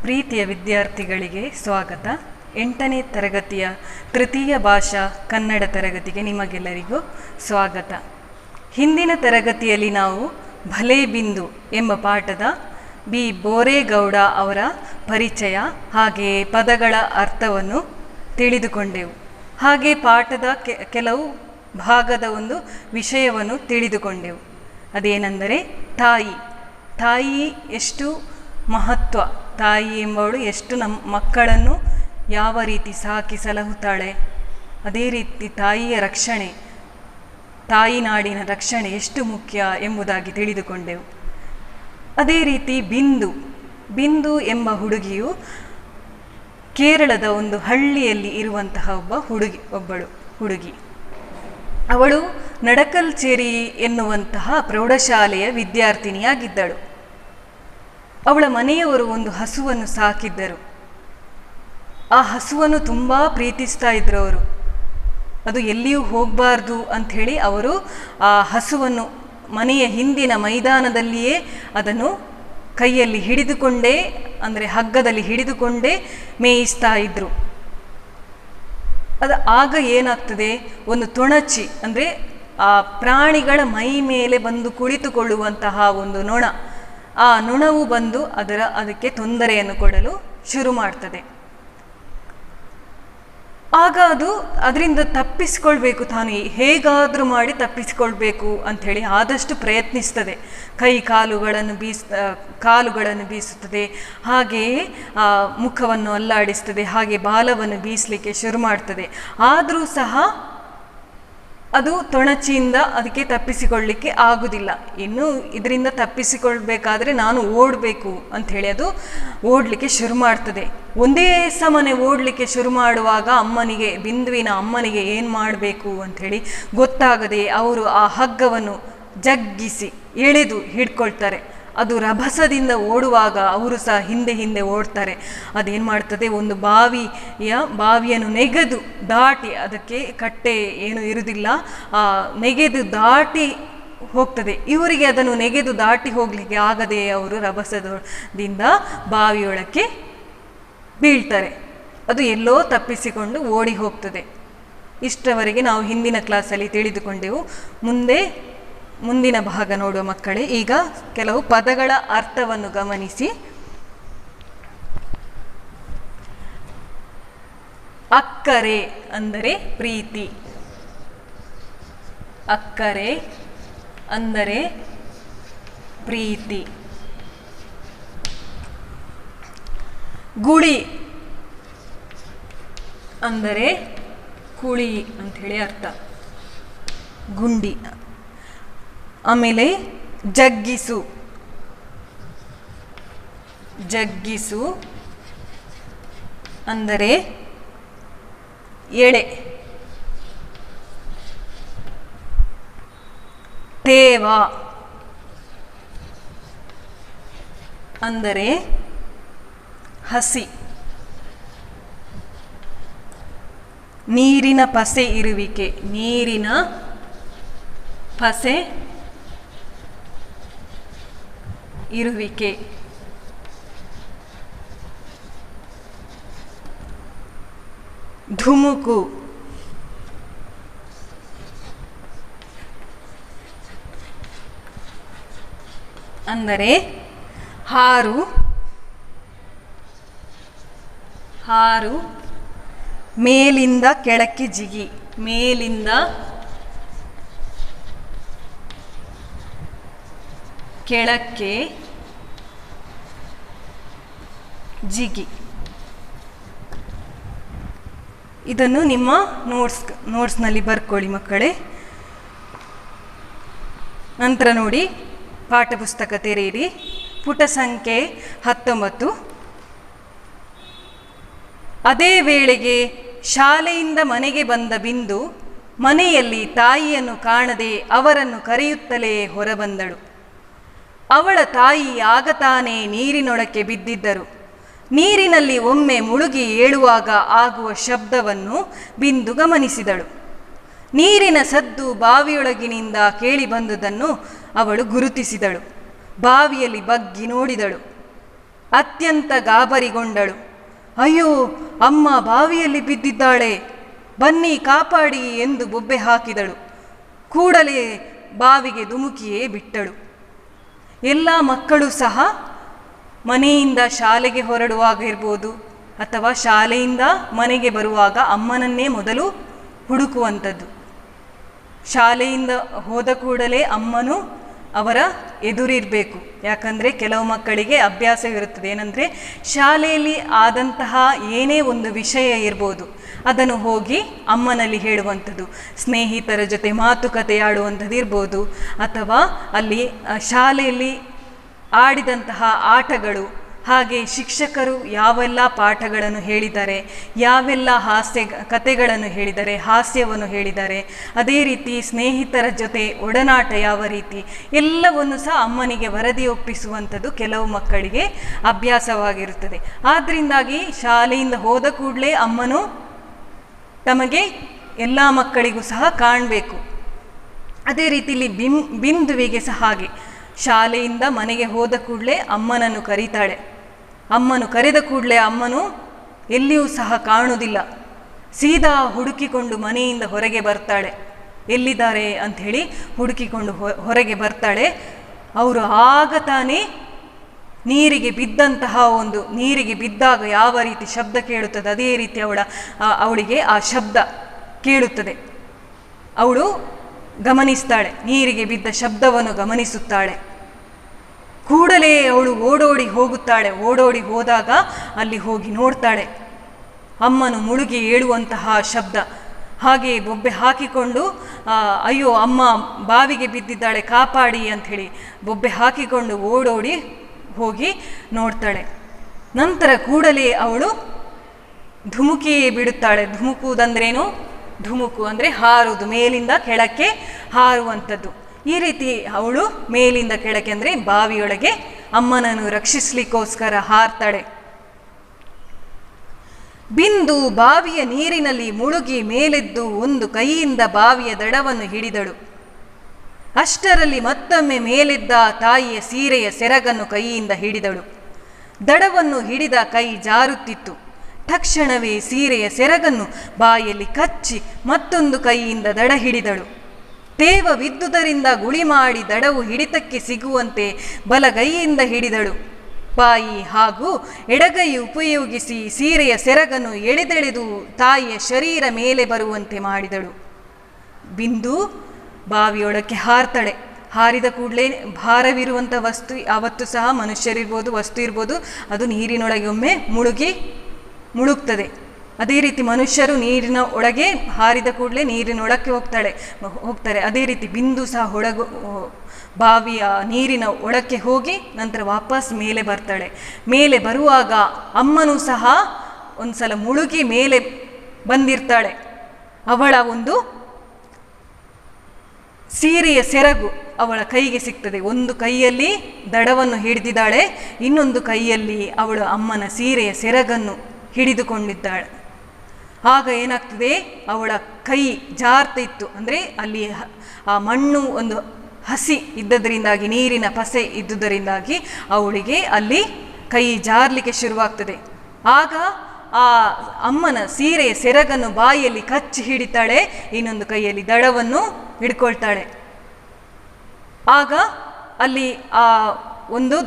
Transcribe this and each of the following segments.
ಪ್ರೀತಿಯ ವಿದ್ಯಾರ್ಥಿಗಳಿಗೆ ಸ್ವಾಗತ. 8ನೇ ತರಗತಿಯ ತೃತೀಯ ಭಾಷಾ ಕನ್ನಡ ತರಗತಿಗೆ ನಿಮಗೆಲ್ಲರಿಗೂ ಸ್ವಾಗತ. ಹಿಂದಿನ ತರಗತಿಯಲ್ಲಿ ನಾವು ಭಲೆ ಬಿಂದು ಎಂಬ ಪಾಠದ ಬಿ ಬೋರೇಗೌಡ ಅವರ ಪರಿಚಯ ಹಾಗೆಯೇ ಪದಗಳ ಅರ್ಥವನ್ನು ತಿಳಿದುಕೊಂಡೆವು. ಹಾಗೆ ಪಾಠದ ಕೆಲವು ಭಾಗದ ಒಂದು ವಿಷಯವನ್ನು ತಿಳಿದುಕೊಂಡೆವು. ಅದೇನೆಂದರೆ ತಾಯಿ ಎಷ್ಟು ಮಹತ್ವ, ತಾಯಿ ಎಂಬವಳು ಎಷ್ಟು ನಮ್ಮ ಮಕ್ಕಳನ್ನು ಯಾವ ರೀತಿ ಸಾಕಿ ಸಲಹುತ್ತಾಳೆ, ಅದೇ ರೀತಿ ತಾಯಿಯ ರಕ್ಷಣೆ, ತಾಯಿ ನಾಡಿನ ರಕ್ಷಣೆ ಎಷ್ಟು ಮುಖ್ಯ ಎಂಬುದಾಗಿ ತಿಳಿದುಕೊಂಡೆವು. ಅದೇ ರೀತಿ ಬಿಂದು ಎಂಬ ಹುಡುಗಿಯು ಕೇರಳದ ಒಂದು ಹಳ್ಳಿಯಲ್ಲಿ ಇರುವಂತಹ ಒಬ್ಬಳು ಹುಡುಗಿ. ಅವಳು ನಡಕಲ್ಚೇರಿ ಎನ್ನುವಂತಹ ಪ್ರೌಢಶಾಲೆಯ ವಿದ್ಯಾರ್ಥಿನಿಯಾಗಿದ್ದಳು. ಅವಳ ಮನೆಯವರು ಒಂದು ಹಸುವನ್ನು ಸಾಕಿದ್ದರು. ಆ ಹಸುವನ್ನು ತುಂಬ ಪ್ರೀತಿಸ್ತಾ ಇದ್ರು ಅವರು. ಅದು ಎಲ್ಲಿಯೂ ಹೋಗಬಾರ್ದು ಅಂಥೇಳಿ ಅವರು ಆ ಹಸುವನ್ನು ಮನೆಯ ಹಿಂದಿನ ಮೈದಾನದಲ್ಲಿಯೇ ಅದನ್ನು ಕೈಯಲ್ಲಿ ಹಿಡಿದುಕೊಂಡೇ, ಅಂದರೆ ಹಗ್ಗದಲ್ಲಿ ಹಿಡಿದುಕೊಂಡೇ ಮೇಯಿಸ್ತಾ ಇದ್ರು. ಆಗ ಏನಾಗ್ತದೆ, ಒಂದು ತೊಣಚಿ, ಅಂದರೆ ಆ ಪ್ರಾಣಿಗಳ ಮೈ ಮೇಲೆ ಬಂದು ಕುಳಿತುಕೊಳ್ಳುವಂತಹ ಒಂದು ನೊಣ, ಆ ನೊಣವು ಬಂದು ಅದಕ್ಕೆ ತೊಂದರೆಯನ್ನು ಕೊಡಲು ಶುರು ಮಾಡ್ತದೆ. ಆಗ ಅದರಿಂದ ತಪ್ಪಿಸ್ಕೊಳ್ಬೇಕು, ತಾನು ಹೇಗಾದರೂ ಮಾಡಿ ತಪ್ಪಿಸ್ಕೊಳ್ಬೇಕು ಅಂಥೇಳಿ ಆದಷ್ಟು ಪ್ರಯತ್ನಿಸ್ತದೆ. ಕಾಲುಗಳನ್ನು ಬೀಸುತ್ತದೆ, ಹಾಗೆಯೇ ಮುಖವನ್ನು ಅಲ್ಲಾಡಿಸ್ತದೆ, ಹಾಗೆ ಬಾಲವನ್ನು ಬೀಸಲಿಕ್ಕೆ ಶುರು ಮಾಡ್ತದೆ. ಆದರೂ ಸಹ ಅದು ತೊಣಚಿಯಿಂದ ಅದಕ್ಕೆ ತಪ್ಪಿಸಿಕೊಳ್ಳಲಿಕ್ಕೆ ಆಗುವುದಿಲ್ಲ. ಇನ್ನು ಇದರಿಂದ ತಪ್ಪಿಸಿಕೊಳ್ಬೇಕಾದ್ರೆ ನಾನು ಓಡಬೇಕು ಅಂಥೇಳಿ ಅದು ಓಡಲಿಕ್ಕೆ ಶುರು ಮಾಡ್ತದೆ. ಒಂದೇ ಸಮನೆ ಓಡಲಿಕ್ಕೆ ಶುರು ಮಾಡುವಾಗ ಬಿಂದುವಿನ ಅಮ್ಮನಿಗೆ ಏನು ಮಾಡಬೇಕು ಅಂಥೇಳಿ ಗೊತ್ತಾಗದೆ ಅವರು ಆ ಹಗ್ಗವನ್ನು ಜಗ್ಗಿಸಿ ಎಳೆದು ಹಿಡ್ಕೊಳ್ತಾರೆ. ಅದು ರಭಸದಿಂದ ಓಡುವಾಗ ಅವರು ಸಹ ಹಿಂದೆ ಓಡ್ತಾರೆ. ಅದೇನು ಮಾಡ್ತದೆ, ಒಂದು ಬಾವಿಯನ್ನು ನೆಗೆದು ದಾಟಿ, ಅದಕ್ಕೆ ಕಟ್ಟೆ ಏನು ಇರುವುದಿಲ್ಲ, ನೆಗೆದು ದಾಟಿ ಹೋಗ್ತದೆ. ಇವರಿಗೆ ಅದನ್ನು ನೆಗೆದು ದಾಟಿ ಹೋಗಲಿಕ್ಕೆ ಆಗದೆ ಅವರು ರಭಸದಿಂದ ಬಾವಿಯೊಳಕ್ಕೆ ಬೀಳ್ತಾರೆ. ಅದು ಎಲ್ಲೋ ತಪ್ಪಿಸಿಕೊಂಡು ಓಡಿ ಹೋಗ್ತದೆ. ಇಷ್ಟವರೆಗೆ ನಾವು ಹಿಂದಿನ ಕ್ಲಾಸಲ್ಲಿ ತಿಳಿದುಕೊಂಡೆವು. ಮುಂದಿನ ಭಾಗ ನೋಡುವ ಮಕ್ಕಳೇ. ಈಗ ಕೆಲವು ಪದಗಳ ಅರ್ಥವನ್ನು ಗಮನಿಸಿ. ಅಕ್ಕರೆ ಅಂದರೆ ಪ್ರೀತಿ. ಅಕ್ಕರೆ ಅಂದರೆ ಪ್ರೀತಿ. ಗುಳಿ ಅಂದರೆ ಕುಳಿ ಅಂಥೇಳಿ ಅರ್ಥ, ಗುಂಡಿ. ಆಮೇಲೆ ಜಗ್ಗಿಸು ಅಂದರೆ ಎಳೆ. ತೇವ ಅಂದರೆ ಹಸಿ. ನೀರಿನ ಪಸೆ ಇರುವಿಕೆ, ನೀರಿನ ಪಸೆ ಇರುವಿಕೆ. ಧುಮುಕು ಅಂದರೆ ಹಾರು. ಮೇಲಿಂದ ಕೆಳಕ್ಕೆ ಜಿಗಿ, ಮೇಲಿಂದ ಕೆಳಕ್ಕೆ ಜಿಗಿ. ಇದನ್ನು ನಿಮ್ಮ ನೋಟ್ಸ್ನಲ್ಲಿ ಬರ್ಕೊಳ್ಳಿ ಮಕ್ಕಳೇ. ನಂತರ ನೋಡಿ, ಪಾಠಪುಸ್ತಕ ತೆರೆಯಿರಿ, ಪುಟ ಸಂಖ್ಯೆ 19. ಅದೇ ವೇಳೆಗೆ ಶಾಲೆಯಿಂದ ಮನೆಗೆ ಬಂದ ಬಿಂದು ಮನೆಯಲ್ಲಿ ತಾಯಿಯನ್ನು ಕಾಣದೆ ಅವರನ್ನು ಕರೆಯುತ್ತಲೇ ಹೊರಬಂದಳು. ಅವಳ ತಾಯಿ ಆಗ ತಾನೇ ನೀರಿನೊಳಕ್ಕೆ ಬಿದ್ದಿದ್ದರು. ನೀರಿನಲ್ಲಿ ಒಮ್ಮೆ ಮುಳುಗಿ ಏಳುವಾಗ ಆಗುವ ಶಬ್ದವನ್ನು ಬಿಂದು ಗಮನಿಸಿದಳು. ನೀರಿನ ಸದ್ದು ಬಾವಿಯೊಳಗಿನಿಂದ ಕೇಳಿಬಂದುದನ್ನು ಅವಳು ಗುರುತಿಸಿದಳು. ಬಾವಿಯಲ್ಲಿ ಬಗ್ಗಿ ನೋಡಿದಳು. ಅತ್ಯಂತ ಗಾಬರಿಗೊಂಡಳು. ಅಯ್ಯೋ, ಅಮ್ಮ ಬಾವಿಯಲ್ಲಿ ಬಿದ್ದಿದ್ದಾಳೆ, ಬನ್ನಿ ಕಾಪಾಡಿ ಎಂದು ಬೊಬ್ಬೆ ಹಾಕಿದಳು. ಕೂಡಲೇ ಬಾವಿಗೆ ಧುಮುಕಿಯೇ ಬಿಟ್ಟಳು. ಎಲ್ಲ ಮಕ್ಕಳು ಸಹ ಮನೆಯಿಂದ ಶಾಲೆಗೆ ಹೊರಡುವಾಗ ಇರ್ಬೋದು ಅಥವಾ ಶಾಲೆಯಿಂದ ಮನೆಗೆ ಬರುವಾಗ ಅಮ್ಮನನ್ನೇ ಮೊದಲು ಹುಡುಕುವಂಥದ್ದು. ಶಾಲೆಯಿಂದ ಹೋದ ಕೂಡಲೇ ಅಮ್ಮನು ಅವರ ಎದುರಿರಬೇಕು. ಯಾಕಂದರೆ ಕೆಲವು ಮಕ್ಕಳಿಗೆ ಅಭ್ಯಾಸವಿರುತ್ತದೆ, ಏನಂದರೆ ಶಾಲೆಯಲ್ಲಿ ಆದಂತಹ ಏನೇ ಒಂದು ವಿಷಯ ಇರ್ಬೋದು ಅದನ್ನು ಹೋಗಿ ಅಮ್ಮನಲ್ಲಿ ಹೇಳುವಂಥದ್ದು. ಸ್ನೇಹಿತರ ಜೊತೆ ಮಾತುಕತೆ ಆಡುವಂಥದ್ದು ಇರ್ಬೋದು, ಅಥವಾ ಅಲ್ಲಿ ಶಾಲೆಯಲ್ಲಿ ಆಡಿದಂತಹ ಆಟಗಳು, ಹಾಗೆ ಶಿಕ್ಷಕರು ಯಾವೆಲ್ಲ ಪಾಠಗಳನ್ನು ಹೇಳಿದ್ದಾರೆ, ಯಾವೆಲ್ಲ ಹಾಸ್ಯ ಕಥೆಗಳನ್ನು ಹೇಳಿದ್ದಾರೆ, ಹಾಸ್ಯವನ್ನು ಹೇಳಿದ್ದಾರೆ, ಅದೇ ರೀತಿ ಸ್ನೇಹಿತರ ಜೊತೆ ಒಡನಾಟ ಯಾವ ರೀತಿ, ಎಲ್ಲವನ್ನು ಸಹ ಅಮ್ಮನಿಗೆ ವರದಿ ಒಪ್ಪಿಸುವಂಥದ್ದು ಕೆಲವು ಮಕ್ಕಳಿಗೆ ಅಭ್ಯಾಸವಾಗಿರುತ್ತದೆ. ಆದ್ದರಿಂದಾಗಿ ಶಾಲೆಯಿಂದ ಹೋದ ಕೂಡಲೇ ಅಮ್ಮನು ತಮಗೆ ಎಲ್ಲ ಮಕ್ಕಳಿಗೂ ಸಹ ಕಾಣಬೇಕು. ಅದೇ ರೀತಿಯಲ್ಲಿ ಬಿಂದುವಿಗೆ ಸಹ ಹಾಗೆ, ಶಾಲೆಯಿಂದ ಮನೆಗೆ ಹೋದ ಕೂಡಲೇ ಅಮ್ಮನನ್ನು ಕರೀತಾಳೆ. ಅಮ್ಮನು ಕರೆದ ಕೂಡಲೇ ಅಮ್ಮನು ಎಲ್ಲಿಯೂ ಸಹ ಕಾಣುವುದಿಲ್ಲ, ಸೀದಾ ಹುಡುಕಿಕೊಂಡು ಮನೆಯಿಂದ ಹೊರಗೆ ಬರ್ತಾಳೆ. ಎಲ್ಲಿದ್ದಾರೆ ಅಂಥೇಳಿ ಹುಡುಕಿಕೊಂಡು ಹೊರಗೆ ಬರ್ತಾಳೆ. ಅವರು ಆಗ ತಾನೇ ನೀರಿಗೆ ಬಿದ್ದಾಗ ಯಾವ ರೀತಿ ಶಬ್ದ ಕೇಳುತ್ತದೆ ಅದೇ ರೀತಿ ಅವಳಿಗೆ ಆ ಶಬ್ದ ಕೇಳುತ್ತದೆ. ಅವಳು ಗಮನಿಸ್ತಾಳೆ, ನೀರಿಗೆ ಬಿದ್ದ ಶಬ್ದವನ್ನು ಗಮನಿಸುತ್ತಾಳೆ. ಕೂಡಲೇ ಅವಳು ಓಡೋಡಿ ಹೋಗುತ್ತಾಳೆ. ಓಡೋಡಿ ಹೋದಾಗ ಅಲ್ಲಿ ಹೋಗಿ ನೋಡ್ತಾಳೆ, ಅಮ್ಮನು ಮುಳುಗಿ ಏಳುವಂತಹ ಶಬ್ದ. ಹಾಗೆ ಬೊಬ್ಬೆ ಹಾಕಿಕೊಂಡು ಅಯ್ಯೋ ಅಮ್ಮ ಬಾವಿಗೆ ಬಿದ್ದಿದ್ದಾಳೆ ಕಾಪಾಡಿ ಅಂಥೇಳಿ ಬೊಬ್ಬೆ ಹಾಕಿಕೊಂಡು ಓಡೋಡಿ ಹೋಗಿ ನೋಡ್ತಾಳೆ. ನಂತರ ಕೂಡಲೇ ಅವಳು ಧುಮುಕಿಯೇ ಬಿಡುತ್ತಾಳೆ. ಧುಮುಕುವುದಂದ್ರೇನು? ಧುಮುಕು ಅಂದರೆ ಹಾರುವುದು, ಮೇಲಿಂದ ಕೆಳಕ್ಕೆ ಹಾರುವಂಥದ್ದು. ಈ ರೀತಿ ಅವಳು ಮೇಲಿಂದ ಕೆಳಕ್ಕೆ ಅಂದರೆ ಬಾವಿಯೊಳಗೆ ಅಮ್ಮನನ್ನು ರಕ್ಷಿಸಲಿಕ್ಕೋಸ್ಕರ ಹಾರ್ತಾಳೆ. ಬಿಂದು ಬಾವಿಯ ನೀರಿನಲ್ಲಿ ಮುಳುಗಿ ಮೇಲೆದ್ದು ಒಂದು ಕೈಯಿಂದ ಬಾವಿಯ ದಡವನ್ನು ಹಿಡಿದಳು. ಅಷ್ಟರಲ್ಲಿ ಮತ್ತೊಮ್ಮೆ ಮೇಲೆದ್ದ ತಾಯಿಯ ಸೀರೆಯ ಸೆರಗನ್ನು ಕೈಯಿಂದ ಹಿಡಿದಳು. ದಡವನ್ನು ಹಿಡಿದ ಕೈ ಜಾರುತ್ತಿತ್ತು. ತಕ್ಷಣವೇ ಸೀರೆಯ ಸೆರಗನ್ನು ಬಾಯಲ್ಲಿ ಕಚ್ಚಿ ಮತ್ತೊಂದು ಕೈಯಿಂದ ದಡ ಹಿಡಿದಳು. ತೇವವಿದ್ದುದರಿಂದ ಗುಳಿ ಮಾಡಿ ದಡವು ಹಿಡಿತಕ್ಕೆ ಸಿಗುವಂತೆ ಬಲಗೈಯಿಂದ ಹಿಡಿದಳು. ಬಾಯಿ ಹಾಗೂ ಎಡಗೈ ಉಪಯೋಗಿಸಿ ಸೀರೆಯ ಸೆರಗನ್ನು ಎಳೆದೆಳೆದು ತಾಯಿಯ ಶರೀರ ಮೇಲೆ ಬರುವಂತೆ ಮಾಡಿದಳು. ಬಿಂದು ಬಾವಿಯೊಳಕ್ಕೆ ಹಾರ್ತಾಳೆ. ಹಾರಿದ ಕೂಡಲೇ ಭಾರವಿರುವಂಥ ವಸ್ತು, ಆವತ್ತು ಸಹ ಮನುಷ್ಯರಿರ್ಬೋದು ವಸ್ತು ಇರ್ಬೋದು, ಅದು ನೀರಿನೊಳಗೆ ಒಮ್ಮೆ ಮುಳುಗ್ತದೆ. ಅದೇ ರೀತಿ ಮನುಷ್ಯರು ನೀರಿನ ಒಳಗೆ ಹಾರಿದ ಕೂಡಲೇ ನೀರಿನೊಳಕ್ಕೆ ಹೋಗ್ತಾರೆ. ಅದೇ ರೀತಿ ಬಿಂದು ಸಹ ಬಾವಿಯ ನೀರಿನ ಒಳಕ್ಕೆ ಹೋಗಿ ನಂತರ ವಾಪಸ್ ಮೇಲೆ ಬರ್ತಾಳೆ. ಮೇಲೆ ಬರುವಾಗ ಅಮ್ಮನೂ ಸಹ ಒಂದ್ಸಲ ಮುಳುಗಿ ಮೇಲೆ ಬಂದಿರ್ತಾಳೆ. ಅವಳ ಒಂದು ಸೀರೆಯ ಸೆರಗು ಅವಳ ಕೈಗೆ ಸಿಗ್ತದೆ. ಒಂದು ಕೈಯಲ್ಲಿ ದಡವನ್ನು ಹಿಡಿದಿದ್ದಾಳೆ, ಇನ್ನೊಂದು ಕೈಯಲ್ಲಿ ಅವಳು ಅಮ್ಮನ ಸೀರೆಯ ಸೆರಗನ್ನು ಹಿಡಿದುಕೊಂಡಿದ್ದಾಳೆ. ಆಗ ಏನಾಗ್ತದೆ, ಅವಳ ಕೈ ಜಾರ್ತಿತ್ತು. ಅಂದರೆ ಅಲ್ಲಿ ಆ ಮಣ್ಣು ಒಂದು ಹಸಿ ಇದ್ದದರಿಂದಾಗಿ, ನೀರಿನ ಪಸೆ ಇದ್ದುದರಿಂದಾಗಿ ಅವಳಿಗೆ ಅಲ್ಲಿ ಕೈ ಜಾರಲಿಕ್ಕೆ ಶುರುವಾಗ್ತದೆ. ಆಗ ಆ ಅಮ್ಮನ ಸೀರೆಯ ಸೆರಗನ್ನು ಬಾಯಿಯಲ್ಲಿ ಕಚ್ಚಿ ಹಿಡಿತಾಳೆ, ಇನ್ನೊಂದು ಕೈಯಲ್ಲಿ ದಡವನ್ನು ಹಿಡ್ಕೊಳ್ತಾಳೆ. ಆಗ ಅಲ್ಲಿ ಆ ಒಂದು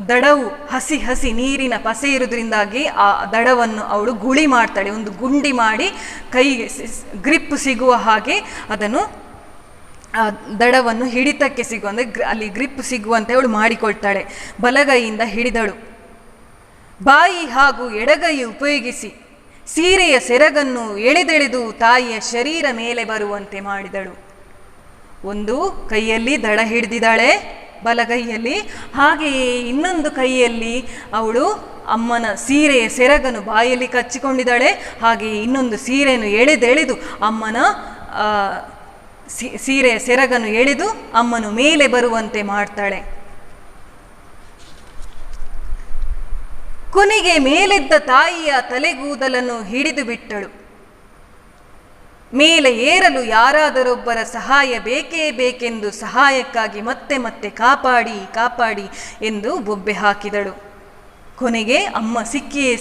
ದಡವು ಹಸಿ ನೀರಿನ ಪಸೆ ಇರೋದ್ರಿಂದಾಗಿ ಆ ದಡವನ್ನು ಅವಳು ಗುಳಿ ಮಾಡ್ತಾಳೆ. ಒಂದು ಗುಂಡಿ ಮಾಡಿ ಕೈಗೆ ಗ್ರಿಪ್ ಸಿಗುವ ಹಾಗೆ ಅದನ್ನು ದಡವನ್ನು ಹಿಡಿತಕ್ಕೆ ಸಿಗುವ, ಅಂದರೆ ಅಲ್ಲಿ ಗ್ರಿಪ್ ಸಿಗುವಂತೆ ಅವಳು ಮಾಡಿಕೊಳ್ತಾಳೆ. ಬಲಗೈಯಿಂದ ಹಿಡಿದಳು. ಬಾಯಿ ಹಾಗೂ ಎಡಗೈ ಉಪಯೋಗಿಸಿ ಸೀರೆಯ ಸೆರಗನ್ನು ಎಳೆದೆಳೆದು ತಾಯಿಯ ಶರೀರ ಮೇಲೆ ಬರುವಂತೆ ಮಾಡಿದಳು. ಒಂದು ಕೈಯಲ್ಲಿ ದಡ ಹಿಡಿದಿದ್ದಾಳೆ ಬಲಗೈಯಲ್ಲಿ, ಹಾಗೆಯೇ ಇನ್ನೊಂದು ಕೈಯಲ್ಲಿ ಅವಳು ಅಮ್ಮನ ಸೀರೆಯ ಸೆರಗನ್ನು ಬಾಯಲ್ಲಿ ಕಚ್ಚಿಕೊಂಡಿದ್ದಾಳೆ. ಹಾಗೆಯೇ ಇನ್ನೊಂದು ಸೀರೆಯನ್ನು ಎಳೆದೆಳೆದು ಅಮ್ಮನ ಸೀರೆಯ ಸೆರಗನ್ನು ಎಳೆದು ಅಮ್ಮನು ಮೇಲೆ ಬರುವಂತೆ ಮಾಡ್ತಾಳೆ. ಕೊನೆಗೆ ಮೇಲೆದ್ದ ತಾಯಿಯ ತಲೆಗೂದಲನ್ನು ಹಿಡಿದು ಬಿಟ್ಟಳು. ಮೇಲೆ ಏರಲು ಯಾರಾದರೊಬ್ಬರ ಸಹಾಯ ಬೇಕೇ ಬೇಕೆಂದು ಸಹಾಯಕ್ಕಾಗಿ ಮತ್ತೆ ಕಾಪಾಡಿ ಎಂದು ಬೊಬ್ಬೆ ಹಾಕಿದಳು. ಕೊನೆಗೆ ಅಮ್ಮ ಸಿಕ್ಕಿಯೇ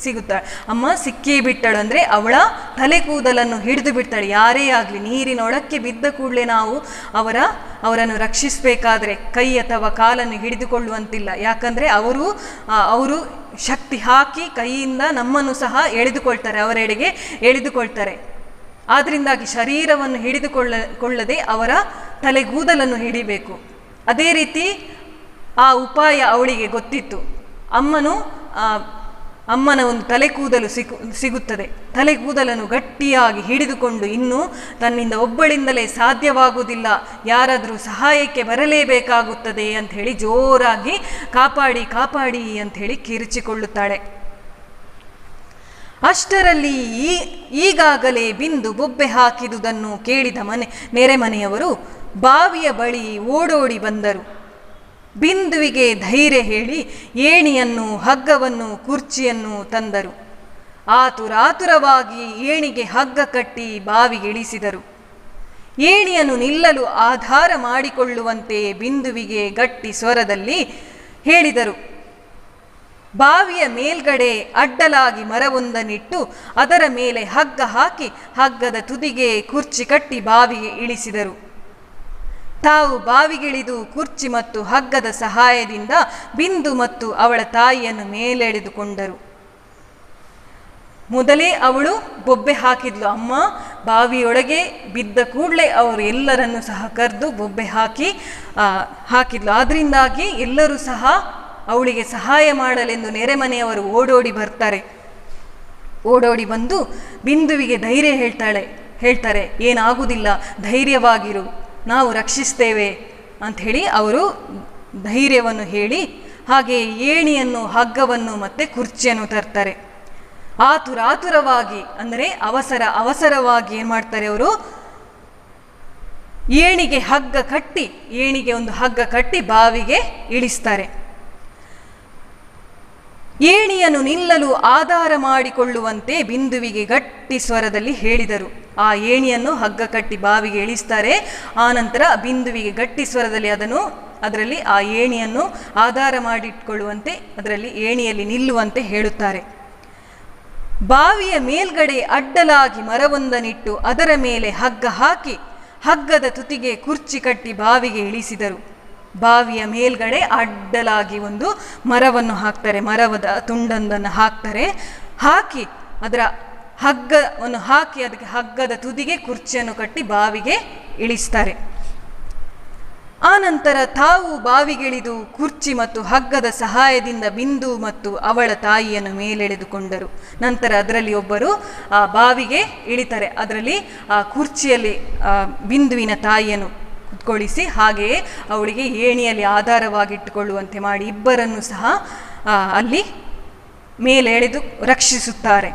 ಸಿಗುತ್ತಾಳೆ. ಅಮ್ಮ ಸಿಕ್ಕಿಯೇ ಬಿಟ್ಟಳು ಅಂದರೆ ಅವಳ ತಲೆ ಕೂದಲನ್ನು ಹಿಡಿದು ಬಿಡ್ತಾಳೆ. ಯಾರೇ ಆಗಲಿ ನೀರಿನೊಳಕ್ಕೆ ಬಿದ್ದ ಕೂಡಲೇ ನಾವು ಅವರನ್ನು ರಕ್ಷಿಸಬೇಕಾದ್ರೆ ಕೈ ಅಥವಾ ಕಾಲನ್ನು ಹಿಡಿದುಕೊಳ್ಳುವಂತಿಲ್ಲ. ಯಾಕಂದರೆ ಅವರು ಶಕ್ತಿ ಹಾಕಿ ಕೈಯಿಂದ ನಮ್ಮನ್ನು ಸಹ ಎಳೆದುಕೊಳ್ತಾರೆ, ಅವರೆಡೆಗೆ ಎಳೆದುಕೊಳ್ತಾರೆ. ಆದ್ದರಿಂದಾಗಿ ಶರೀರವನ್ನು ಹಿಡಿದುಕೊಳ್ಳದೆ ಅವರ ತಲೆಗೂದಲನ್ನು ಹಿಡಿಬೇಕು. ಅದೇ ರೀತಿ ಆ ಉಪಾಯ ಅವಳಿಗೆ ಗೊತ್ತಿತ್ತು. ಅಮ್ಮನ ಒಂದು ತಲೆಗೂದಲು ಸಿಗುತ್ತದೆ. ತಲೆಗೂದಲನ್ನು ಗಟ್ಟಿಯಾಗಿ ಹಿಡಿದುಕೊಂಡು ಇನ್ನು ತನ್ನಿಂದ ಒಬ್ಬಳಿಂದಲೇ ಸಾಧ್ಯವಾಗುವುದಿಲ್ಲ, ಯಾರಾದರೂ ಸಹಾಯಕ್ಕೆ ಬರಲೇಬೇಕಾಗುತ್ತದೆ ಅಂಥೇಳಿ ಜೋರಾಗಿ ಕಾಪಾಡಿ ಕಾಪಾಡಿ ಅಂಥೇಳಿ ಕಿರುಚಿಕೊಳ್ಳುತ್ತಾಳೆ. ಅಷ್ಟರಲ್ಲಿ ಈಗಾಗಲೇ ಬಿಂದು ಬೊಬ್ಬೆ ಹಾಕಿದುದನ್ನು ಕೇಳಿದ ನೆರೆಮನೆಯವರು ಬಾವಿಯ ಬಳಿ ಓಡೋಡಿ ಬಂದರು. ಬಿಂದುವಿಗೆ ಧೈರ್ಯ ಹೇಳಿ ಏಣಿಯನ್ನು, ಹಗ್ಗವನ್ನು, ಕುರ್ಚಿಯನ್ನು ತಂದರು. ಆತುರಾತುರವಾಗಿ ಏಣಿಗೆ ಹಗ್ಗ ಕಟ್ಟಿ ಬಾವಿಗೆ ಇಳಿಸಿದರು. ಏಣಿಯನ್ನು ನಿಲ್ಲಲು ಆಧಾರ ಮಾಡಿಕೊಳ್ಳುವಂತೆ ಬಿಂದುವಿಗೆ ಗಟ್ಟಿ ಸ್ವರದಲ್ಲಿ ಹೇಳಿದರು. ಬಾವಿಯ ಮೇಲ್ಗಡೆ ಅಡ್ಡಲಾಗಿ ಮರವೊಂದನ್ನಿಟ್ಟು ಅದರ ಮೇಲೆ ಹಗ್ಗ ಹಾಕಿ ಹಗ್ಗದ ತುದಿಗೆ ಕುರ್ಚಿ ಕಟ್ಟಿ ಬಾವಿಗೆ ಇಳಿಸಿದರು. ತಾವು ಬಾವಿಗಿಳಿದು ಕುರ್ಚಿ ಮತ್ತು ಹಗ್ಗದ ಸಹಾಯದಿಂದ ಬಿಂದು ಮತ್ತು ಅವಳ ತಾಯಿಯನ್ನು ಮೇಲೆಳೆದುಕೊಂಡರು. ಮೊದಲೇ ಅವಳು ಬೊಬ್ಬೆ ಹಾಕಿದ್ಲು. ಅಮ್ಮ ಬಾವಿಯೊಳಗೆ ಬಿದ್ದ ಕೂಡಲೇ ಅವರು ಎಲ್ಲರನ್ನು ಸಹ ಕರೆದು ಬೊಬ್ಬೆ ಹಾಕಿದ್ಲು. ಆದ್ದರಿಂದಾಗಿ ಎಲ್ಲರೂ ಸಹ ಅವಳಿಗೆ ಸಹಾಯ ಮಾಡಲೆಂದು ನೆರೆಮನೆಯವರು ಓಡೋಡಿ ಬರ್ತಾರೆ. ಓಡೋಡಿ ಬಂದು ಬಿಂದುವಿಗೆ ಧೈರ್ಯ ಹೇಳ್ತಾರೆ, ಏನಾಗುವುದಿಲ್ಲ, ಧೈರ್ಯವಾಗಿರು, ನಾವು ರಕ್ಷಿಸ್ತೇವೆ ಅಂಥೇಳಿ ಅವರು ಧೈರ್ಯವನ್ನು ಹೇಳಿ ಹಾಗೆ ಏಣಿಯನ್ನು, ಹಗ್ಗವನ್ನು ಮತ್ತು ಕುರ್ಚಿಯನ್ನು ತರ್ತಾರೆ. ಆತುರಾತುರವಾಗಿ ಅಂದರೆ ಅವಸರವಾಗಿ ಏನು ಮಾಡ್ತಾರೆ, ಅವರು ಏಣಿಗೆ ಒಂದು ಹಗ್ಗ ಕಟ್ಟಿ ಬಾವಿಗೆ ಇಳಿಸ್ತಾರೆ. ಏಣಿಯನ್ನು ನಿಲ್ಲಲು ಆಧಾರ ಮಾಡಿಕೊಳ್ಳುವಂತೆ ಬಿಂದುವಿಗೆ ಗಟ್ಟಿ ಸ್ವರದಲ್ಲಿ ಹೇಳಿದರು. ಆ ಏಣಿಯನ್ನು ಹಗ್ಗ ಕಟ್ಟಿ ಬಾವಿಗೆ ಇಳಿಸ್ತಾರೆ. ಆ ನಂತರ ಬಿಂದುವಿಗೆ ಗಟ್ಟಿ ಸ್ವರದಲ್ಲಿ ಅದರಲ್ಲಿ ಆ ಏಣಿಯನ್ನು ಆಧಾರ ಮಾಡಿಕೊಳ್ಳುವಂತೆ, ಅದರಲ್ಲಿ ಏಣಿಯಲ್ಲಿ ನಿಲ್ಲುವಂತೆ ಹೇಳುತ್ತಾರೆ. ಬಾವಿಯ ಮೇಲ್ಗಡೆ ಅಡ್ಡಲಾಗಿ ಮರವೊಂದನ್ನಿಟ್ಟು ಅದರ ಮೇಲೆ ಹಗ್ಗ ಹಾಕಿ ಹಗ್ಗದ ತುದಿಗೆ ಕುರ್ಚಿ ಕಟ್ಟಿ ಬಾವಿಗೆ ಇಳಿಸಿದರು. ಬಾವಿಯ ಮೇಲ್ಗಡೆ ಅಡ್ಡಲಾಗಿ ಒಂದು ಮರವನ್ನು ಹಾಕ್ತಾರೆ, ಮರವದ ತುಂಡೊಂದನ್ನು ಹಾಕಿ ಅದರ ಹಗ್ಗವನ್ನು ಹಾಕಿ ಅದಕ್ಕೆ ಹಗ್ಗದ ತುದಿಗೆ ಕುರ್ಚಿಯನ್ನು ಕಟ್ಟಿ ಬಾವಿಗೆ ಇಳಿಸ್ತಾರೆ. ಆ ನಂತರ ತಾವು ಬಾವಿಗಿಳಿದು ಕುರ್ಚಿ ಮತ್ತು ಹಗ್ಗದ ಸಹಾಯದಿಂದ ಬಿಂದು ಮತ್ತು ಅವಳ ತಾಯಿಯನ್ನು ಮೇಲೆಳೆದುಕೊಂಡರು. ನಂತರ ಅದರಲ್ಲಿ ಒಬ್ಬರು ಆ ಬಾವಿಗೆ ಇಳಿತಾರೆ. ಅದರಲ್ಲಿ ಆ ಕುರ್ಚಿಯಲ್ಲಿ ಬಿಂದುವಿನ ತಾಯಿಯನ್ನು ಕುತ್ಕೊಳಿಸಿ ಹಾಗೆಯೇ ಅವಳಿಗೆ ಏಣಿಯಲ್ಲಿ ಆಧಾರವಾಗಿಟ್ಟುಕೊಳ್ಳುವಂತೆ ಮಾಡಿ ಇಬ್ಬರನ್ನು ಸಹ ಅಲ್ಲಿ ಮೇಲೆಳೆದು ರಕ್ಷಿಸುತ್ತಾರೆ.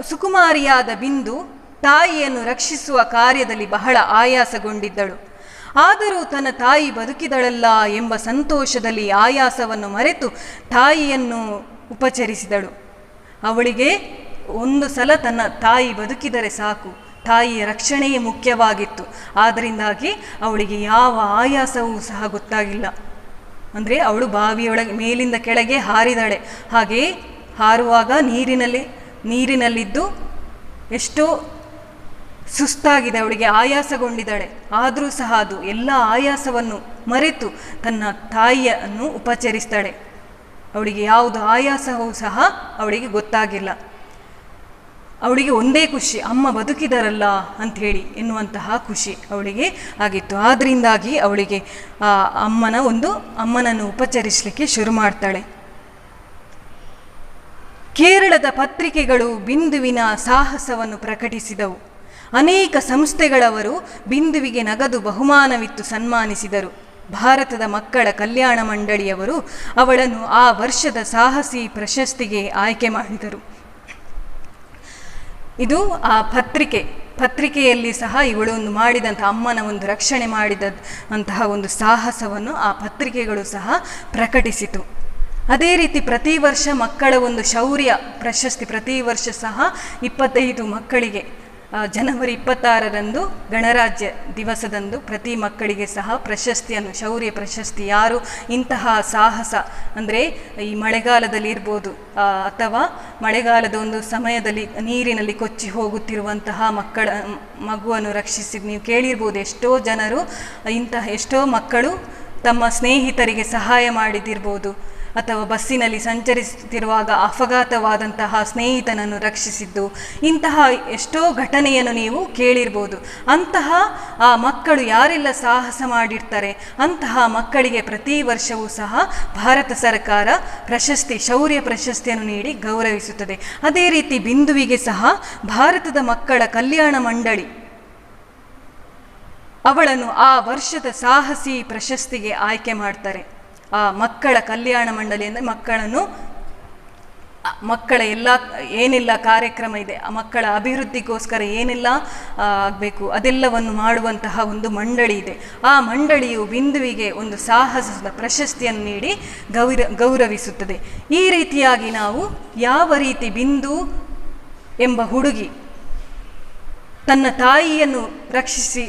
ಸುಕುಮಾರಿಯಾದ ಬಿಂದು ತಾಯಿಯನ್ನು ರಕ್ಷಿಸುವ ಕಾರ್ಯದಲ್ಲಿ ಬಹಳ ಆಯಾಸಗೊಂಡಿದ್ದಳು. ಆದರೂ ತನ್ನ ತಾಯಿ ಬದುಕಿದಳಲ್ಲ ಎಂಬ ಸಂತೋಷದಲ್ಲಿ ಆಯಾಸವನ್ನು ಮರೆತು ತಾಯಿಯನ್ನು ಉಪಚರಿಸಿದಳು. ಅವಳಿಗೆ ಒಂದು ಸಲ ತನ್ನ ತಾಯಿ ಬದುಕಿದರೆ ಸಾಕು, ತಾಯಿಯ ರಕ್ಷಣೆಯೇ ಮುಖ್ಯವಾಗಿತ್ತು. ಆದ್ದರಿಂದಾಗಿ ಅವಳಿಗೆ ಯಾವ ಆಯಾಸವೂ ಸಹ ಗೊತ್ತಾಗಿಲ್ಲ. ಅಂದರೆ ಅವಳು ಬಾವಿಯೊಳಗೆ ಮೇಲಿಂದ ಕೆಳಗೆ ಹಾರಿದಾಳೆ. ಹಾಗೆಯೇ ಹಾರುವಾಗ ನೀರಿನಲ್ಲಿದ್ದು ಎಷ್ಟೋ ಸುಸ್ತಾಗಿದೆ, ಅವಳಿಗೆ ಆಯಾಸಗೊಂಡಿದ್ದಾಳೆ. ಆದರೂ ಸಹ ಅದು ಎಲ್ಲ ಆಯಾಸವನ್ನು ಮರೆತು ತನ್ನ ತಾಯಿಯನ್ನು ಉಪಚರಿಸ್ತಾಳೆ. ಅವಳಿಗೆ ಯಾವುದು ಆಯಾಸವೂ ಸಹ ಅವಳಿಗೆ ಗೊತ್ತಾಗಿಲ್ಲ. ಅವಳಿಗೆ ಒಂದೇ ಖುಷಿ, ಅಮ್ಮ ಬದುಕಿದರಲ್ಲ ಅಂಥೇಳಿ ಎನ್ನುವಂತಹ ಖುಷಿ ಅವಳಿಗೆ ಆಗಿತ್ತು. ಆದ್ದರಿಂದಾಗಿ ಅವಳಿಗೆ ಅಮ್ಮನನ್ನು ಉಪಚರಿಸಲಿಕ್ಕೆ ಶುರು ಮಾಡ್ತಾಳೆ. ಕೇರಳದ ಪತ್ರಿಕೆಗಳು ಬಿಂದುವಿನ ಸಾಹಸವನ್ನು ಪ್ರಕಟಿಸಿದವು. ಅನೇಕ ಸಂಸ್ಥೆಗಳವರು ಬಿಂದುವಿಗೆ ನಗದು ಬಹುಮಾನವಿತ್ತು ಸನ್ಮಾನಿಸಿದರು. ಭಾರತದ ಮಕ್ಕಳ ಕಲ್ಯಾಣ ಮಂಡಳಿಯವರು ಅವಳನ್ನು ಆ ವರ್ಷದ ಸಾಹಸಿ ಪ್ರಶಸ್ತಿಗೆ ಆಯ್ಕೆ ಮಾಡಿದರು. ಇದು ಆ ಪತ್ರಿಕೆಯಲ್ಲಿ ಸಹ ಇವಳು ಮಾಡಿದಂಥ ಅಮ್ಮನ ಒಂದು ರಕ್ಷಣೆ ಮಾಡಿದಂತಹ ಒಂದು ಸಾಹಸವನ್ನು ಆ ಪತ್ರಿಕೆಗಳು ಸಹ ಪ್ರಕಟಿಸಿತು. ಅದೇ ರೀತಿ ಪ್ರತಿ ವರ್ಷ ಮಕ್ಕಳ ಒಂದು ಶೌರ್ಯ ಪ್ರಶಸ್ತಿ ಪ್ರತಿ ವರ್ಷ ಸಹ 25 ಮಕ್ಕಳಿಗೆ ಜನವರಿ 26ರಂದು ಗಣರಾಜ್ಯ ದಿವಸದಂದು ಪ್ರತಿ ಮಕ್ಕಳಿಗೆ ಸಹ ಪ್ರಶಸ್ತಿಯನ್ನು, ಶೌರ್ಯ ಪ್ರಶಸ್ತಿ, ಯಾರು ಇಂತಹ ಸಾಹಸ ಅಂದರೆ ಈ ಮಳೆಗಾಲದಲ್ಲಿ ಇರ್ಬೋದು ಅಥವಾ ಮಳೆಗಾಲದ ಒಂದು ಸಮಯದಲ್ಲಿ ನೀರಿನಲ್ಲಿ ಕೊಚ್ಚಿ ಹೋಗುತ್ತಿರುವಂತಹ ಮಗುವನ್ನು ರಕ್ಷಿಸಿ, ನೀವು ಕೇಳಿರ್ಬೋದು ಎಷ್ಟೋ ಜನರು, ಎಷ್ಟೋ ಮಕ್ಕಳು ತಮ್ಮ ಸ್ನೇಹಿತರಿಗೆ ಸಹಾಯ ಮಾಡಿದಿರ್ಬೋದು, ಅಥವಾ ಬಸ್ಸಿನಲ್ಲಿ ಸಂಚರಿಸುತ್ತಿರುವಾಗ ಅಪಘಾತವಾದಂತಹ ಸ್ನೇಹಿತನನ್ನು ರಕ್ಷಿಸಿದ್ದು, ಇಂತಹ ಎಷ್ಟೋ ಘಟನೆಯನ್ನು ನೀವು ಕೇಳಿರ್ಬೋದು. ಅಂತಹ ಆ ಮಕ್ಕಳು ಯಾರೆಲ್ಲ ಸಾಹಸ ಮಾಡಿರ್ತಾರೆ ಅಂತಹ ಮಕ್ಕಳಿಗೆ ಪ್ರತಿ ವರ್ಷವೂ ಸಹ ಭಾರತ ಸರ್ಕಾರ ಪ್ರಶಸ್ತಿ, ಶೌರ್ಯ ಪ್ರಶಸ್ತಿಯನ್ನು ನೀಡಿ ಗೌರವಿಸುತ್ತದೆ. ಅದೇ ರೀತಿ ಬಿಂದುವಿಗೆ ಸಹ ಭಾರತದ ಮಕ್ಕಳ ಕಲ್ಯಾಣ ಮಂಡಳಿ ಅವಳನ್ನು ಆ ವರ್ಷದ ಸಾಹಸಿ ಪ್ರಶಸ್ತಿಗೆ ಆಯ್ಕೆ ಮಾಡ್ತಾರೆ. ಆ ಮಕ್ಕಳ ಕಲ್ಯಾಣ ಮಂಡಳಿ ಅಂದರೆ ಮಕ್ಕಳ ಏನೆಲ್ಲ ಕಾರ್ಯಕ್ರಮ ಇದೆ, ಆ ಮಕ್ಕಳ ಅಭಿವೃದ್ಧಿಗೋಸ್ಕರ ಏನೆಲ್ಲ ಆಗಬೇಕು ಅದೆಲ್ಲವನ್ನು ಮಾಡುವಂತಹ ಒಂದು ಮಂಡಳಿ ಇದೆ. ಆ ಮಂಡಳಿಯು ಬಿಂದುವಿಗೆ ಒಂದು ಸಾಹಸದ ಪ್ರಶಸ್ತಿಯನ್ನು ನೀಡಿ ಗೌರವಿಸುತ್ತದೆ. ಈ ರೀತಿಯಾಗಿ ನಾವು ಯಾವ ರೀತಿ ಬಿಂದು ಎಂಬ ಹುಡುಗಿ ತನ್ನ ತಾಯಿಯನ್ನು ರಕ್ಷಿಸಿ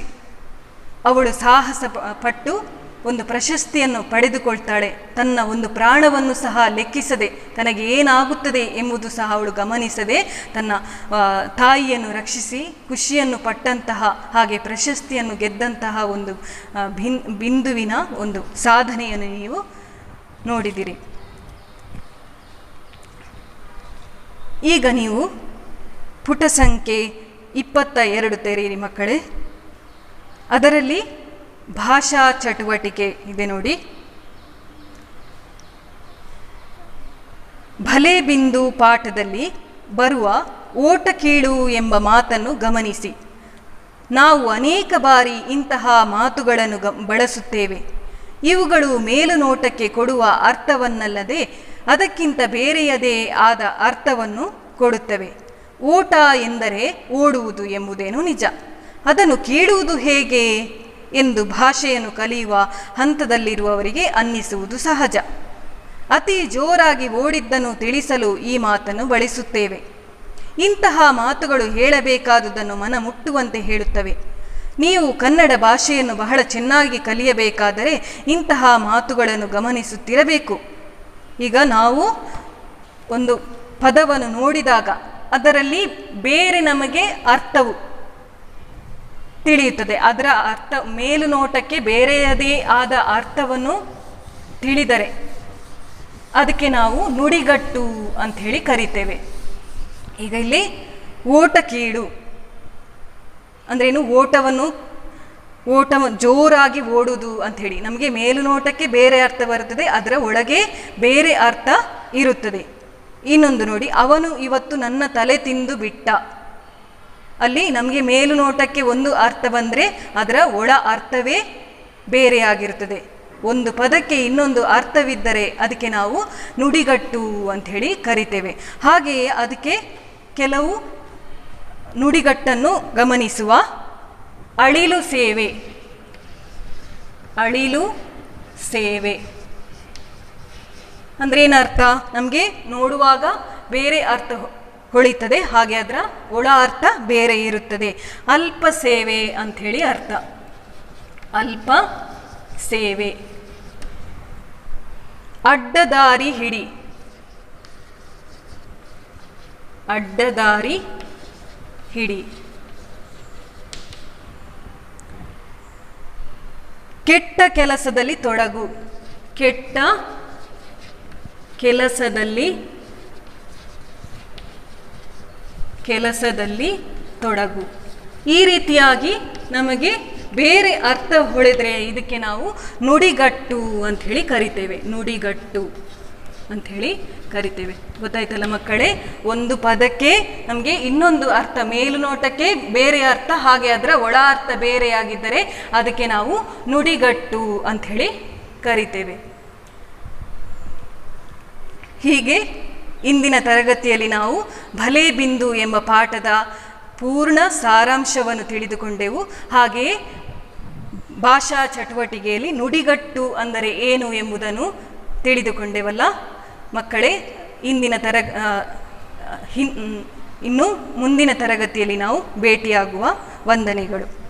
ಅವಳು ಸಾಹಸ ಪಟ್ಟು ಒಂದು ಪ್ರಶಸ್ತಿಯನ್ನು ಪಡೆದುಕೊಳ್ತಾಳೆ. ತನ್ನ ಒಂದು ಪ್ರಾಣವನ್ನು ಸಹ ಲೆಕ್ಕಿಸದೆ, ತನಗೆ ಏನಾಗುತ್ತದೆ ಎಂಬುದು ಸಹ ಅವಳು ಗಮನಿಸದೆ ತನ್ನ ತಾಯಿಯನ್ನು ರಕ್ಷಿಸಿ ಖುಷಿಯನ್ನು ಪಟ್ಟಂತಹ, ಹಾಗೆ ಪ್ರಶಸ್ತಿಯನ್ನು ಗೆದ್ದಂತಹ ಒಂದು ಬಿಂದುವಿನ ಒಂದು ಸಾಧನೆಯನ್ನು ನೀವು ನೋಡಿದಿರಿ. ಈಗ ನೀವು ಪುಟ ಸಂಖ್ಯೆ 22 ತೆರೆಯಿರಿ ಮಕ್ಕಳೇ. ಅದರಲ್ಲಿ ಭಾಷಾ ಚಟುವಟಿಕೆ ಇದೆ ನೋಡಿ. ಭಲೆ ಬಿಂದು ಪಾಠದಲ್ಲಿ ಬರುವ ಓಟ ಕೀಳು ಎಂಬ ಮಾತನ್ನು ಗಮನಿಸಿ. ನಾವು ಅನೇಕ ಬಾರಿ ಇಂತಹ ಮಾತುಗಳನ್ನು ಬಳಸುತ್ತೇವೆ. ಇವುಗಳು ಮೇಲುನೋಟಕ್ಕೆ ಕೊಡುವ ಅರ್ಥವನ್ನಲ್ಲದೆ ಅದಕ್ಕಿಂತ ಬೇರೆಯದೇ ಆದ ಅರ್ಥವನ್ನು ಕೊಡುತ್ತವೆ. ಓಟ ಎಂದರೆ ಓಡುವುದು ಎಂಬುದೇನು ನಿಜ. ಅದನ್ನು ಕೀಳುವುದು ಹೇಗೆ ಎಂದು ಭಾಷೆಯನ್ನು ಕಲಿಯುವ ಹಂತದಲ್ಲಿರುವವರಿಗೆ ಅನ್ನಿಸುವುದು ಸಹಜ. ಅತಿ ಜೋರಾಗಿ ಓಡಿದ್ದನ್ನು ತಿಳಿಸಲು ಈ ಮಾತನ್ನು ಬಳಸುತ್ತೇವೆ. ಇಂತಹ ಮಾತುಗಳು ಹೇಳಬೇಕಾದುದನ್ನು ಮನ ಮುಟ್ಟುವಂತೆ ಹೇಳುತ್ತವೆ. ನೀವು ಕನ್ನಡ ಭಾಷೆಯನ್ನು ಬಹಳ ಚೆನ್ನಾಗಿ ಕಲಿಯಬೇಕಾದರೆ ಇಂತಹ ಮಾತುಗಳನ್ನು ಗಮನಿಸುತ್ತಿರಬೇಕು. ಈಗ ನಾವು ಒಂದು ಪದವನ್ನು ನೋಡಿದಾಗ ಅದರಲ್ಲಿ ಬೇರೆ ನಮಗೆ ಅರ್ಥವು ತಿಳಿಯುತ್ತದೆ. ಅದರ ಅರ್ಥ ಮೇಲುನೋಟಕ್ಕೆ ಬೇರೆಯದೇ ಆದ ಅರ್ಥವನ್ನು ತಿಳಿದರೆ ಅದಕ್ಕೆ ನಾವು ನುಡಿಗಟ್ಟು ಅಂತ ಹೇಳಿ ಕರಿತೇವೆ. ಈಗ ಇಲ್ಲಿ ಓಟ ಕೀಳು ಅಂದ್ರೇನು, ಓಟವನ್ನು ಜೋರಾಗಿ ಓಡುವುದು ಅಂಥೇಳಿ ನಮಗೆ ಮೇಲುನೋಟಕ್ಕೆ ಬೇರೆ ಅರ್ಥ ಬರುತ್ತದೆ, ಅದರ ಒಳಗೆ ಬೇರೆ ಅರ್ಥ ಇರುತ್ತದೆ. ಇನ್ನೊಂದು ನೋಡಿ, ಅವನು ಇವತ್ತು ನನ್ನ ತಲೆ ತಿಂದು ಬಿಟ್ಟ. ಅಲ್ಲಿ ನಮಗೆ ಮೇಲುನೋಟಕ್ಕೆ ಒಂದು ಅರ್ಥ ಬಂದರೆ ಅದರ ಒಳ ಅರ್ಥವೇ ಬೇರೆಯಾಗಿರುತ್ತದೆ. ಒಂದು ಪದಕ್ಕೆ ಇನ್ನೊಂದು ಅರ್ಥವಿದ್ದರೆ ಅದಕ್ಕೆ ನಾವು ನುಡಿಗಟ್ಟು ಅಂಥೇಳಿ ಕರಿತೇವೆ. ಹಾಗೆಯೇ ಅದಕ್ಕೆ ಕೆಲವು ನುಡಿಗಟ್ಟನ್ನು ಗಮನಿಸುವ. ಅಳಿಲು ಸೇವೆ, ಅಳಿಲು ಸೇವೆ ಅಂದರೆ ಏನರ್ಥ? ನಮಗೆ ನೋಡುವಾಗ ಬೇರೆ ಅರ್ಥ ಹೊಳಿತದೆ, ಹಾಗೆ ಅದರ ಒಳ ಅರ್ಥ ಬೇರೆ ಇರುತ್ತದೆ. ಅಲ್ಪ ಸೇವೆ ಅಂಥೇಳಿ ಅರ್ಥ. ಅಲ್ಪ ಸೇವೆ. ಅಡ್ಡದಾರಿ ಹಿಡಿ, ಅಡ್ಡದಾರಿ ಹಿಡಿ. ಕೆಟ್ಟ ಕೆಲಸದಲ್ಲಿ ತೊಡಗು, ಕೆಟ್ಟ ಕೆಲಸದಲ್ಲಿ ತೊಡಗು. ಈ ರೀತಿಯಾಗಿ ನಮಗೆ ಬೇರೆ ಅರ್ಥ ಹೊಳೆದ್ರೆ ಇದಕ್ಕೆ ನಾವು ನುಡಿಗಟ್ಟು ಅಂಥೇಳಿ ಕರಿತೇವೆ. ನುಡಿಗಟ್ಟು ಅಂಥೇಳಿ ಕರಿತೇವೆ. ಗೊತ್ತಾಯ್ತಲ್ಲ ಮಕ್ಕಳೇ? ಒಂದು ಪದಕ್ಕೆ ನಮಗೆ ಇನ್ನೊಂದು ಅರ್ಥ, ಮೇಲುನೋಟಕ್ಕೆ ಬೇರೆ ಅರ್ಥ, ಹಾಗೆ ಅದರ ಒಳ ಅರ್ಥ ಬೇರೆಯಾಗಿದ್ದರೆ ಅದಕ್ಕೆ ನಾವು ನುಡಿಗಟ್ಟು ಅಂಥೇಳಿ ಕರಿತೇವೆ. ಹೀಗೆ ಇಂದಿನ ತರಗತಿಯಲ್ಲಿ ನಾವು ಭಲೆ ಬಿಂದು ಎಂಬ ಪಾಠದ ಪೂರ್ಣ ಸಾರಾಂಶವನ್ನು ತಿಳಿದುಕೊಂಡೆವು. ಹಾಗೆಯೇ ಭಾಷಾ ಚಟುವಟಿಕೆಯಲ್ಲಿ ನುಡಿಗಟ್ಟು ಅಂದರೆ ಏನು ಎಂಬುದನ್ನು ತಿಳಿದುಕೊಂಡೆವಲ್ಲ ಮಕ್ಕಳೇ? ಇಂದಿನ ಇನ್ನು ಮುಂದಿನ ತರಗತಿಯಲ್ಲಿ ನಾವು ಭೇಟಿಯಾಗುವ. ವಂದನೆಗಳು.